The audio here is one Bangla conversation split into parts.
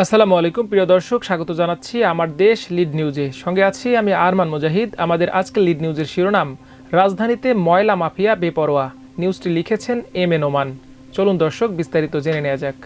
আসসালামু আলাইকুম প্রিয় দর্শক, স্বাগত জানাচ্ছি আমার দেশ লিড নিউজে। সঙ্গে আছি আমি আরমান মুজাহিদ। আমাদের আজকের লিড নিউজের শিরোনাম, রাজধানীতে ময়লা মাফিয়া বেপরোয়া। নিউজটি লিখেছেন এম এ নোমান। চলুন দর্শক, বিস্তারিত জেনে নেওয়া যাক।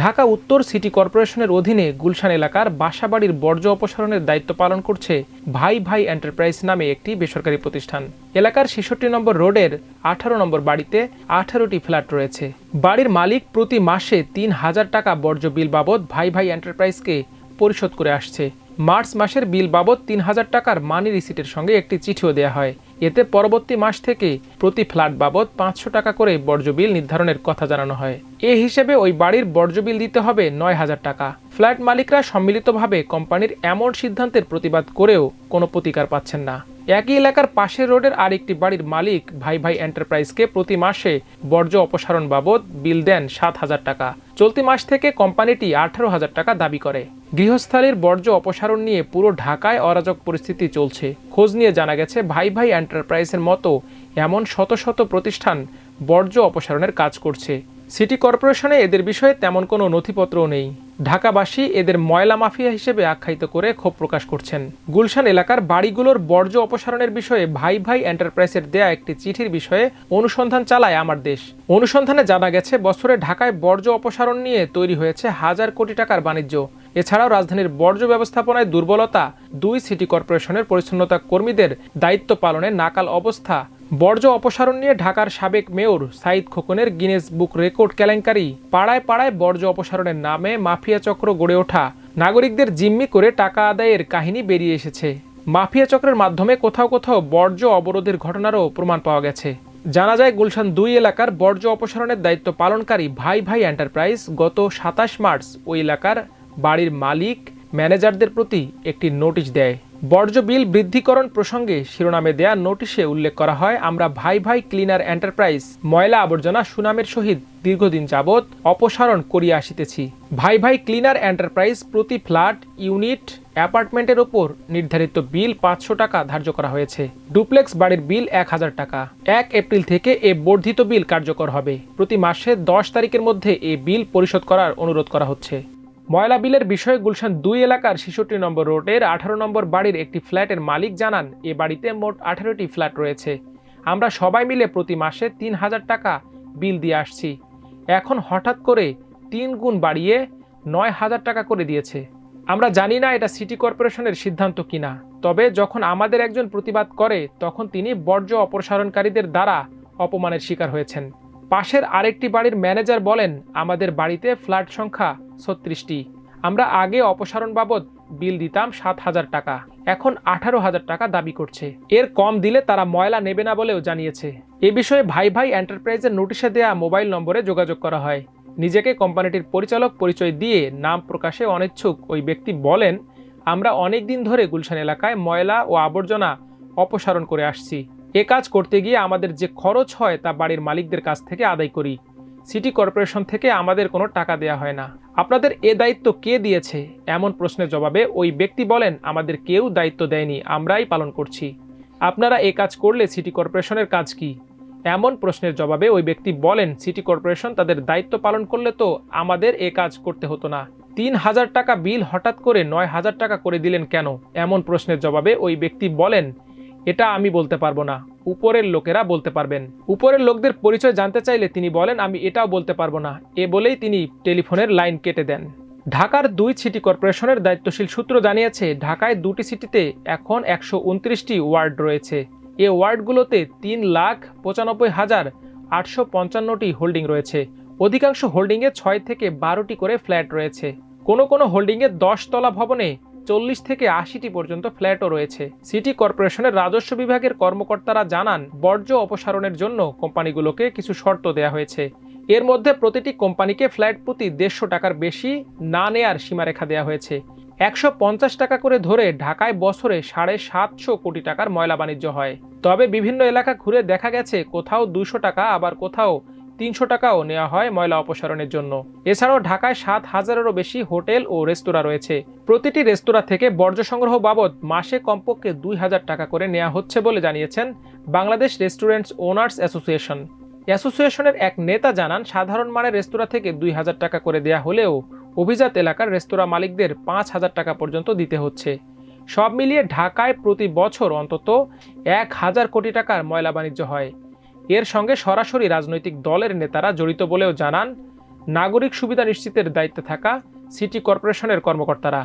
ঢাকা উত্তর সিটি কর্পোরেশনের অধীনে গুলশান এলাকার বাসাবাড়ির বর্জ্য অপসারণের দায়িত্ব পালন করছে ভাই ভাই এন্টারপ্রাইজ নামে একটি বেসরকারি প্রতিষ্ঠান। এলাকার ৬৬ নম্বর রোডের ১৮ নম্বর বাড়িতে ১৮টি ফ্ল্যাট রয়েছে। বাড়ির মালিক প্রতি মাসে ৩,০০০ টাকা বর্জ্য বিল বাবদ ভাই ভাই এন্টারপ্রাইজকে পরিশোধ করে আসছে। মার্চ মাসের বিল বাবদ ৩,০০০ টাকার মানি রিসিটের সঙ্গে একটি চিঠিও দেওয়া হয়। এতে পরবর্তী মাস থেকে প্রতি ফ্ল্যাট বাবদ ৫০০ টাকা করে বর্জ্য বিল নির্ধারণের কথা জানানো হয়। এ হিসেবে ওই বাড়ির বর্জ্য বিল দিতে হবে ৯,০০০ টাকা। ফ্ল্যাট মালিকরা সম্মিলিতভাবে কোম্পানির এমন সিদ্ধান্তের প্রতিবাদ করেও কোনো প্রতিকার পাচ্ছেন না। একই এলাকার পাশের রোডের আরেকটি বাড়ির মালিক ভাই ভাই এন্টারপ্রাইজকে প্রতি মাসে বর্জ্য অপসারণ বাবদ বিল দেন ৭,০০০ টাকা। চলতি মাস থেকে কোম্পানিটি ১৮,০০০ টাকা দাবি করে। গৃহস্থালির বর্জ্য অপসারণ নিয়ে পুরো ঢাকায় অরাজক পরিস্থিতি চলছে। খোঁজ নিয়ে জানা গেছে ভাই ভাই এন্টারপ্রাইজের মতো এমন শত শত প্রতিষ্ঠান বর্জ্য অপসারণের কাজ করছে। সিটি কর্পোরেশনে এদের বিষয়ে তেমন কোনো নথিপত্রও নেই। ঢাকাবাসী এদের ময়লা মাফিয়া হিসেবে আখ্যায়িত করে ক্ষোভ প্রকাশ করছেন। গুলশান এলাকার বাড়িগুলোর বর্জ্য অপসারণের বিষয়ে ভাই ভাই এন্টারপ্রাইজের দেয়া একটি চিঠির বিষয়ে অনুসন্ধান চালায় আমার দেশ। অনুসন্ধানে জানা গেছে বছরে ঢাকায় বর্জ্য অপসারণ নিয়ে তৈরি হয়েছে হাজার কোটি টাকার বাণিজ্য। এছাড়াও রাজধানীর বর্জ্য ব্যবস্থাপনায় দুর্বলতা, ২ সিটি কর্পোরেশনের পরিচ্ছন্নতা কর্মীদের দায়িত্ব পালনে নাকাল অবস্থা, বর্জ্য অপসারণ নিয়ে ঢাকার সাবেক মেয়র সাইদ খোকনের গিনেস বুক রেকর্ড কেলেঙ্কারি, পাড়ায় পাড়ায় বর্জ্য অপসারণের নামে মাফিয়া চক্র গড়ে ওঠা, নাগরিকদের জিম্মি করে টাকা আদায়ের কাহিনী বেরিয়ে এসেছে। মাফিয়া চক্রের মাধ্যমে কোথাও কোথাও বর্জ্য অবরোধের ঘটনারও প্রমাণ পাওয়া গেছে। জানা যায় গুলশান ২ এলাকার বর্জ্য অপসারণের দায়িত্ব পালনকারী ভাই ভাই এন্টারপ্রাইজ গত ২৭ মার্চ ওই এলাকার বাড়ির মালিক ম্যানেজারদের প্রতি একটি নোটিশ দেয়। বর্জ্য বিল বৃদ্ধিকরণ প্রসঙ্গে শিরোনামে দেয়া নোটিশে উল্লেখ করা হয়, আমরা ভাই ভাই ক্লিনার এন্টারপ্রাইজ ময়লা আবর্জনা সুনামের সহিত দীর্ঘদিন যাবৎ অপসারণ করিয়া আসিতেছি। ভাই ভাই ক্লিনার এন্টারপ্রাইজ প্রতি ফ্ল্যাট, ইউনিট, অ্যাপার্টমেন্টের ওপর নির্ধারিত বিল ৫০০ টাকা ধার্য করা হয়েছে। ডুপ্লেক্স বাড়ির বিল ১,০০০ টাকা। ১ এপ্রিল থেকে এ বর্ধিত বিল কার্যকর হবে। প্রতি মাসে ১০ তারিখের মধ্যে এ বিল পরিশোধ করার অনুরোধ করা হচ্ছে। ময়লা বিলের বিষয়ে গুলশান ২ এলাকার ৬৬ নম্বর রোডের ১৮ নম্বর বাড়ির একটি ফ্ল্যাটের মালিক জানান, এ বাড়িতে মোট ১৮টি ফ্ল্যাট রয়েছে। আমরা সবাই মিলে প্রতি মাসে ৩,০০০ টাকা বিল দিয়ে আসছি। এখন হঠাৎ করে ৩ গুণ বাড়িয়ে ৯,০০০ টাকা করে দিয়েছে। আমরা জানি না এটা সিটি কর্পোরেশনের সিদ্ধান্ত কিনা, তবে যখন আমাদের একজন প্রতিবাদ করে তখন তিনি বর্জ্য অপসারণকারীদের দ্বারা অপমানের শিকার হয়েছেন। পাশের আরেকটি বাড়ির ম্যানেজার বলেন, আমাদের বাড়িতে ফ্ল্যাট সংখ্যা ৩৬টি। আমরা আগে অপসারণ বাবদ বিল দিতাম ৭,০০০ টাকা, এখন ১৮,০০০ টাকা দাবি করছে। এর কম দিলে তারা ময়লা নেবে না বলেও জানিয়েছে। এ বিষয়ে ভাই ভাই এন্টারপ্রাইজের নোটিশে দেয়া মোবাইল নম্বরে যোগাযোগ করা হয়। নিজেকে কোম্পানিটির পরিচালক পরিচয় দিয়ে নাম প্রকাশে অনিচ্ছুক ওই ব্যক্তি বলেন, আমরা অনেক দিন ধরে গুলশান এলাকায় ময়লা ও আবর্জনা অপসারণ করে আসছি। এ কাজ করতে গিয়ে আমাদের যে খরচ হয় তা বাড়ির মালিকদের কাছ থেকে আদায় করি। সিটি কর্পোরেশন থেকে আমাদের কোনো টাকা দেয়া হয় না। আপনাদের এ দায়িত্ব কে দিয়েছে? এমন প্রশ্নের জবাবে ওই ব্যক্তি বলেন, আমাদের কেউ দায়িত্ব দেয়নি, আমরাই পালন করছি। আপনারা এ কাজ করলে সিটি কর্পোরেশনের কাজ কি? এমন প্রশ্নের জবাবে ওই ব্যক্তি বলেন, সিটি কর্পোরেশন তাদের দায়িত্ব পালন করলে তো আমাদের এ কাজ করতে হতো না। ৩,০০০ টাকা বিল হঠাৎ করে ৯,০০০ টাকা করে দিলেন কেন? এমন প্রশ্নের জবাবে ওই ব্যক্তি বলেন, এটা আমি বলতে পারবো না, উপরের লোকেরা বলতে পারবেন। উপরের লোকদের পরিচয় জানতে চাইলে তিনি বলেন, আমি এটাও বলতে পারবো না। এ বলেই তিনি টেলিফোনের লাইন কেটে দেন। ঢাকার ২ সিটি কর্পোরেশনের দায়িত্বশীল সূত্র জানিয়েছে, ঢাকায় ২টি সিটিতে এখন ১২৯টি ওয়ার্ড রয়েছে। এ ওয়ার্ডগুলোতে ৩,৯৫,৮৫৫টি হোল্ডিং রয়েছে। অধিকাংশ হোল্ডিংয়ে ৬ থেকে ১২টি করে ফ্ল্যাট রয়েছে। কোনো কোনো হোল্ডিংয়ে ১০ তলা ভবনে ৪০ থেকে ৮০টি পর্যন্ত ফ্ল্যাটও রয়েছে। সিটি কর্পোরেশনের রাজস্ব বিভাগের কর্মকর্তারা জানান, বর্জ্য অপসারণের জন্য কোম্পানিগুলোকে কিছু শর্ত দেওয়া হয়েছে। এর মধ্যে প্রতিটি কোম্পানিকে ফ্ল্যাট প্রতি ১৫০ টাকার বেশি না নেয়ার সীমারেখা দেওয়া হয়েছে। ১৫০ টাকা করে ধরে ঢাকায় বছরে ৭৫০ কোটি টাকার ময়লা বাণিজ্য হয়। তবে বিভিন্ন এলাকা ঘুরে দেখা গেছে কোথাও ২০০ টাকা, আবার কোথাও ৩০০ টাকাও নেওয়া হয় ময়লা অপসারণের জন্য। এছাড়াও ঢাকায় ৭,০০০-এরও বেশি হোটেল ও রেস্তোরাঁ রয়েছে। প্রতিটি রেস্তোরাঁ থেকে বর্জ্য সংগ্রহ বাবদ মাসে কমপক্ষে ২,০০০ টাকা করে নেওয়া হচ্ছে বলে জানিয়েছেন বাংলাদেশ রেস্টুরেন্টস ওনার্স অ্যাসোসিয়েশন। অ্যাসোসিয়েশনের এক নেতা জানান, সাধারণ মানের রেস্তোরাঁ থেকে ২,০০০ টাকা করে দেয়া হলেও অভিজাত এলাকার রেস্তোরাঁ মালিকদের ৫,০০০ টাকা পর্যন্ত দিতে হচ্ছে। সব মিলিয়ে ঢাকায় প্রতি বছর অন্তত ১,০০০ কোটি টাকার ময়লা বাণিজ্য হয়। এর সঙ্গে সরাসরি রাজনৈতিক দলের নেতারা জড়িত বলেও জানান নাগরিক সুবিধা নিশ্চিতের দায়িত্বে থাকা সিটি কর্পোরেশনের কর্মকর্তারা।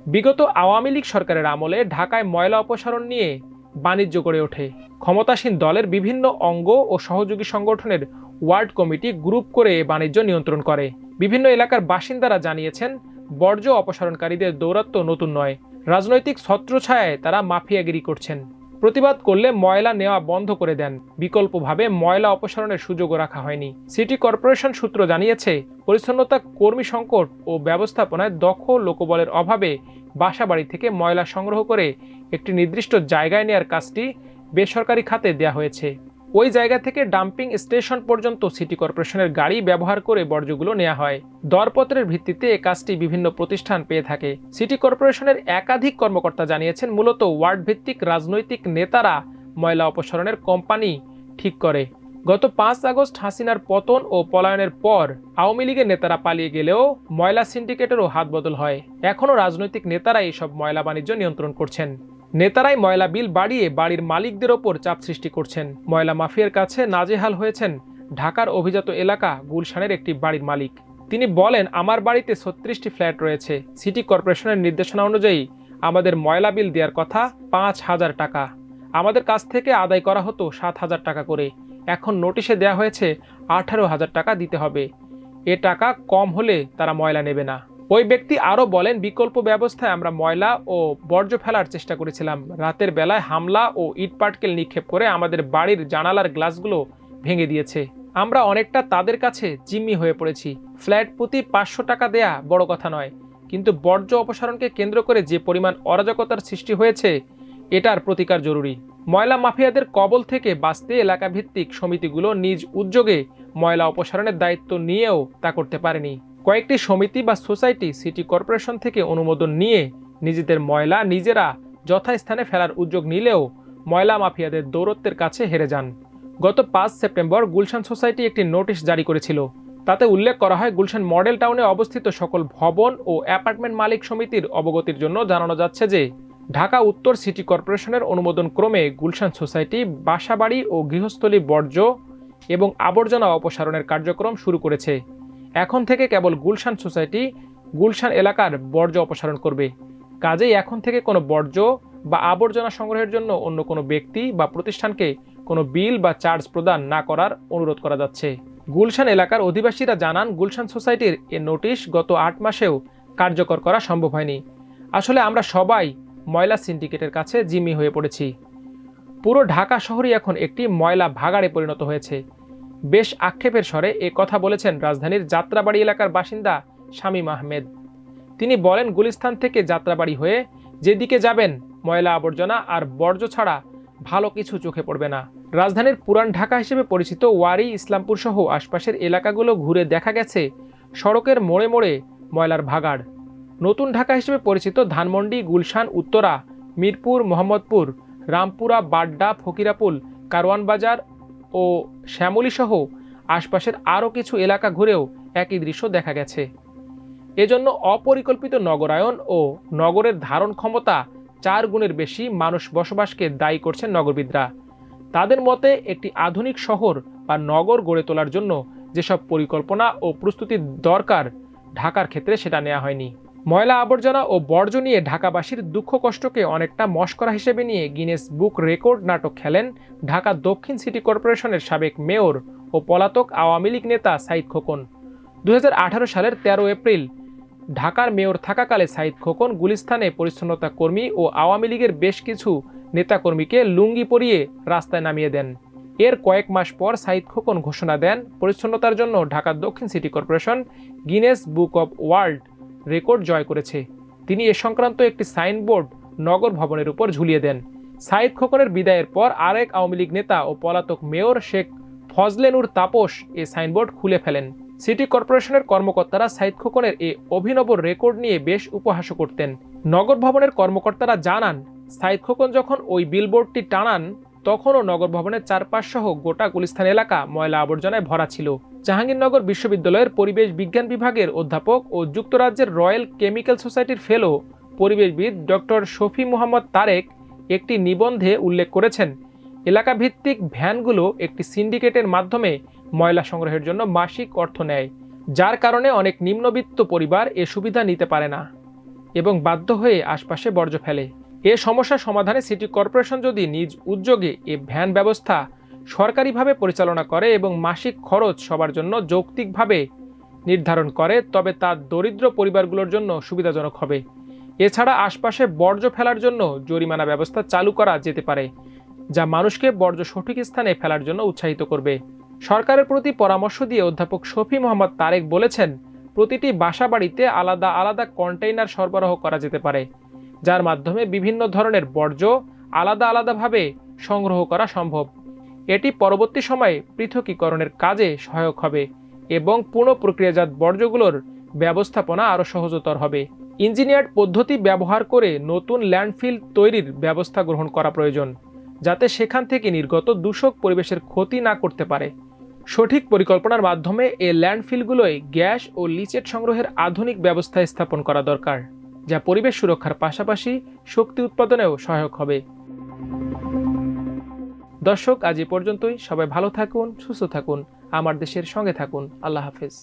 বিগত আওয়ামী লীগ সরকারের আমলে ঢাকায় ময়লা অপসারণ নিয়ে বাণিজ্য গড়ে ওঠে। ক্ষমতাসীন দলের বিভিন্ন অঙ্গ ও সহযোগী সংগঠনের ওয়ার্ড কমিটি গ্রুপ করে বাণিজ্য নিয়ন্ত্রণ করে। বিভিন্ন এলাকার বাসিন্দারা জানিয়েছেন, বর্জ্য অপসারণকারীদের দৌরাত্ম্য নতুন নয়। রাজনৈতিক ছত্রছায়ায় তারা মাফিয়াগিরি করছেন। প্রতিবাদ করলে ময়লা নেওয়া বন্ধ করে দেন। বিকল্পভাবে ময়লা অপসারণের সুযোগও রাখা হয়নি। সিটি কর্পোরেশন সূত্র জানিয়েছে, পরিচ্ছন্নতা কর্মী সংকট ও ব্যবস্থাপনায় দক্ষ লোকবলের অভাবে বাসাবাড়ি থেকে ময়লা সংগ্রহ করে একটি নির্দিষ্ট জায়গায় নেয়ার কাজটি বেসরকারি খাতে দেয়া হয়েছে। ওই জায়গা থেকে ডাম্পিং স্টেশন পর্যন্ত সিটি কর্পোরেশনের গাড়ি ব্যবহার করে বর্জ্যগুলো নেওয়া হয়। দরপত্রের ভিত্তিতে এ কাজটি বিভিন্ন প্রতিষ্ঠান পেয়ে থাকে। সিটি কর্পোরেশনের একাধিক কর্মকর্তা জানিয়েছেন, মূলত ওয়ার্ড ভিত্তিক রাজনৈতিক নেতারা ময়লা অপসারণের কোম্পানি ঠিক করে। গত ৫ আগস্ট হাসিনার পতন ও পলায়নের পর আওয়ামী লীগের নেতারা পালিয়ে গেলেও ময়লা সিন্ডিকেটেরও হাত বদল হয়। এখনও রাজনৈতিক নেতারাই এসব ময়লা বাণিজ্য নিয়ন্ত্রণ করছেন। নেতারাই ময়লা বিল বাড়িয়ে বাড়ির মালিকদের ওপর চাপ সৃষ্টি করছেন। ময়লা মাফিয়ার কাছে নাজেহাল হয়েছেন ঢাকার অভিজাত এলাকা গুলশানের একটি বাড়ির মালিক। তিনি বলেন, আমার বাড়িতে ৩৬টি ফ্ল্যাট রয়েছে। সিটি কর্পোরেশনের নির্দেশনা অনুযায়ী আমাদের ময়লা বিল দেওয়ার কথা ৫,০০০ টাকা। আমাদের কাছ থেকে আদায় করা হতো ৭,০০০ টাকা করে। এখন নোটিশে দেওয়া হয়েছে ১৮,০০০ টাকা দিতে হবে। এ টাকা কম হলে তারা ময়লা নেবে না। ওই ব্যক্তি আরও বলেন, বিকল্প ব্যবস্থায় আমরা ময়লা ও বর্জ্য ফেলার চেষ্টা করেছিলাম। রাতের বেলায় হামলা ও ইট পাটকেল নিক্ষেপ করে আমাদের বাড়ির জানালার গ্লাসগুলো ভেঙে দিয়েছে। আমরা অনেকটা তাদের কাছে জিম্মি হয়ে পড়েছি। ফ্ল্যাট প্রতি ৫০০ টাকা দেয়া বড় কথা নয়, কিন্তু বর্জ্য অপসারণকে কেন্দ্র করে যে পরিমাণ অরাজকতার সৃষ্টি হয়েছে, এটার প্রতিকার জরুরি। ময়লা মাফিয়াদের কবল থেকে বাঁচতে এলাকা ভিত্তিক সমিতিগুলো নিজ উদ্যোগে ময়লা অপসারণের দায়িত্ব নিয়েও তা করতে পারেনি। কয়েকটি সমিতি বা সোসাইটি সিটি কর্পোরেশন থেকে অনুমোদন নিয়ে নিজেদের ময়লা নিজেরা যথাস্থানে ফেলার উদ্যোগ নিলেও ময়লা মাফিয়াদের দৌরত্বের কাছে হেরে যান। গত ৫ সেপ্টেম্বর গুলশান সোসাইটি একটি নোটিশ জারি করেছিল। তাতে উল্লেখ করা হয়, গুলশান মডেল টাউনে অবস্থিত সকল ভবন ও অ্যাপার্টমেন্ট মালিক সমিতির অবগতির জন্য জানানো যাচ্ছে যে ঢাকা উত্তর সিটি কর্পোরেশনের অনুমোদন ক্রমে গুলশান সোসাইটি বাসাবাড়ি ও গৃহস্থলী বর্জ্য এবং আবর্জনা অপসারণের কার্যক্রম শুরু করেছে। এখন থেকে কেবল গুলশান সোসাইটি গুলশান এলাকার বর্জ্য অপসারণ করবে। কাজেই এখন থেকে কোনো বর্জ্য বা আবর্জনা সংগ্রহের জন্য অন্য কোনো ব্যক্তি বা প্রতিষ্ঠানকে কোনো বিল বা চার্জ প্রদান না করার অনুরোধ করা যাচ্ছে। গুলশান এলাকার অধিবাসীরা জানান, গুলশান সোসাইটির এ নোটিশ গত ৮ মাসেও কার্যকর করা সম্ভব হয়নি। আসলে আমরা সবাই ময়লা সিন্ডিকেটের কাছে জিম্মি হয়ে পড়েছি। পুরো ঢাকা শহরই এখন একটি ময়লা ভাগাড়ে পরিণত হয়েছে। বেশ আক্ষেপের স্বরে এ কথা বলেছেন রাজধানীর যাত্রাবাড়ি এলাকার বাসিন্দা শামীম আহমেদ। তিনি বলেন, গুলিস্তান থেকে যাত্রাবাড়ি হয়ে যেদিকে যাবেন ময়লা আবর্জনা আর বর্জ্য ছাড়া ভালো কিছু চোখে পড়বে না। রাজধানীর পুরান ঢাকা হিসেবে পরিচিত ওয়ারী, ইসলামপুর সহ আশপাশের এলাকাগুলো ঘুরে দেখা গেছে সড়কের মোড়ে মোড়ে ময়লার ভাগাড়। নতুন ঢাকা হিসেবে পরিচিত ধানমন্ডি, গুলশান, উত্তরা, মিরপুর, মোহাম্মদপুর, রামপুরা, বাড্ডা, ফকিরাপুল, কারওয়ান বাজার ও শ্যামলী সহ আশপাশের আরও কিছু এলাকা ঘুরেও একই দৃশ্য দেখা গেছে। এজন্য অপরিকল্পিত নগরায়ন ও নগরের ধারণ ক্ষমতা ৪ গুণের বেশি মানুষ বসবাসকে দায়ী করছেন নগরবিদরা। তাদের মতে, একটি আধুনিক শহর বা নগর গড়ে তোলার জন্য যেসব পরিকল্পনা ও প্রস্তুতি দরকার, ঢাকার ক্ষেত্রে সেটা নেওয়া হয়নি। ময়লা আবর্জনা ও বর্জ্য নিয়ে ঢাকাবাসীর দুঃখ কষ্টকে অনেকটা মশকরা হিসেবে নিয়ে গিনেস বুক রেকর্ড নাটক খেলেন ঢাকা দক্ষিণ সিটি কর্পোরেশনের সাবেক মেয়র ও পলাতক আওয়ামী লীগ নেতা সাঈদ খোকন। ২০১৮ সালের ১৩ এপ্রিল ঢাকার মেয়র থাকাকালে সাঈদ খোকন গুলিস্তানে পরিচ্ছন্নতা কর্মী ও আওয়ামী লীগের বেশ কিছু নেতাকর্মীকে লুঙ্গি পরিয়ে রাস্তায় নামিয়ে দেন। এর কয়েক মাস পর সাঈদ খোকন ঘোষণা দেন, পরিচ্ছন্নতার জন্য Dhaka Dakshin city corporation Guinness book of world record জয় করেছে। তিনি এ সংক্রান্ত একটি সাইনবোর্ড নগর ভবনের উপর ঝুলিয়ে দেন। সাঈদ খোকনের বিদায়ের পর আরেক আওয়ামী লীগ নেতা ও পলাতক মেয়র শেখ ফজলে নূর তাপস এ সাইনবোর্ড খুলে ফেলেন। সিটি কর্পোরেশনের কর্মকর্তারা সাঈদ খোকনের এ অভিনব রেকর্ড নিয়ে বেশ উপহাস করতেন। নগর ভবনের কর্মকর্তারা জানান, সাঈদ খোকন যখন ওই বিলবোর্ডটি টানান, তখনও নগর ভবনের চারপাশ সহ গোটা গুলিস্তান এলাকা ময়লা আবর্জনায় ভরা ছিল। জাহাঙ্গীরনগর বিশ্ববিদ্যালয়ের পরিবেশ বিজ্ঞান বিভাগের অধ্যাপক ও যুক্তরাজ্যের রয়্যাল কেমিক্যাল সোসাইটির ফেলো পরিবেশবিদ ডক্টর শফি মোহাম্মদ তারেক একটি নিবন্ধে উল্লেখ করেছেন, এলাকাভিত্তিক ভ্যানগুলো একটি সিন্ডিকেটের মাধ্যমে ময়লা সংগ্রহের জন্য মাসিক অর্থ নেয়, যার কারণে অনেক নিম্নবিত্ত পরিবার এ সুবিধা নিতে পারে না এবং বাধ্য হয়ে আশপাশে বর্জ্য ফেলে। এ সমস্যা সমাধানে সিটি কর্পোরেশন যদি নিজ উদ্যোগে এ ভ্যান ব্যবস্থা সরকারিভাবে পরিচালনা করে এবং মাসিক খরচ সবার জন্য যৌক্তিকভাবে নির্ধারণ করে, তবে তা দরিদ্র পরিবারগুলোর জন্য সুবিধাজনক হবে। এছাড়া আশপাশে বর্জ্য ফেলার জন্য জরিমানা ব্যবস্থা চালু করা যেতে পারে, যা মানুষকে বর্জ্য সঠিক স্থানে ফেলার জন্য উৎসাহিত করবে। সরকারের প্রতি পরামর্শ দিয়ে অধ্যাপক শফি মোহাম্মদ তারেক বলেছেন, প্রতিটি বাসাবাড়িতে আলাদা আলাদা কন্টেইনার সরবরাহ করা যেতে পারে, যার মাধ্যমে বিভিন্ন ধরনের বর্জ্য আলাদা আলাদাভাবে সংগ্রহ করা সম্ভব। এটি পরবর্তী সময়ে পৃথকীকরণের কাজে সহায়ক হবে এবং পুনঃপ্রক্রিয়াজাত বর্জ্যগুলোর ব্যবস্থাপনা আরও সহজতর হবে। ইঞ্জিনিয়ার্ড পদ্ধতি ব্যবহার করে নতুন ল্যান্ডফিল তৈরির ব্যবস্থা গ্রহণ করা প্রয়োজন, যাতে সেখান থেকে নির্গত দূষক পরিবেশের ক্ষতি না করতে পারে। সঠিক পরিকল্পনার মাধ্যমে এই ল্যান্ডফিলগুলোয় গ্যাস ও লিচেট সংগ্রহের আধুনিক ব্যবস্থা স্থাপন করা দরকার, যা পরিবেশ সুরক্ষার পাশাপাশি শক্তি উৎপাদনেও সহায়ক হবে। দর্শক, আজ এ পর্যন্তই। সবাই ভালো থাকুন, সুস্থ থাকুন, আমার দেশের সঙ্গে থাকুন। আল্লাহ হাফেজ।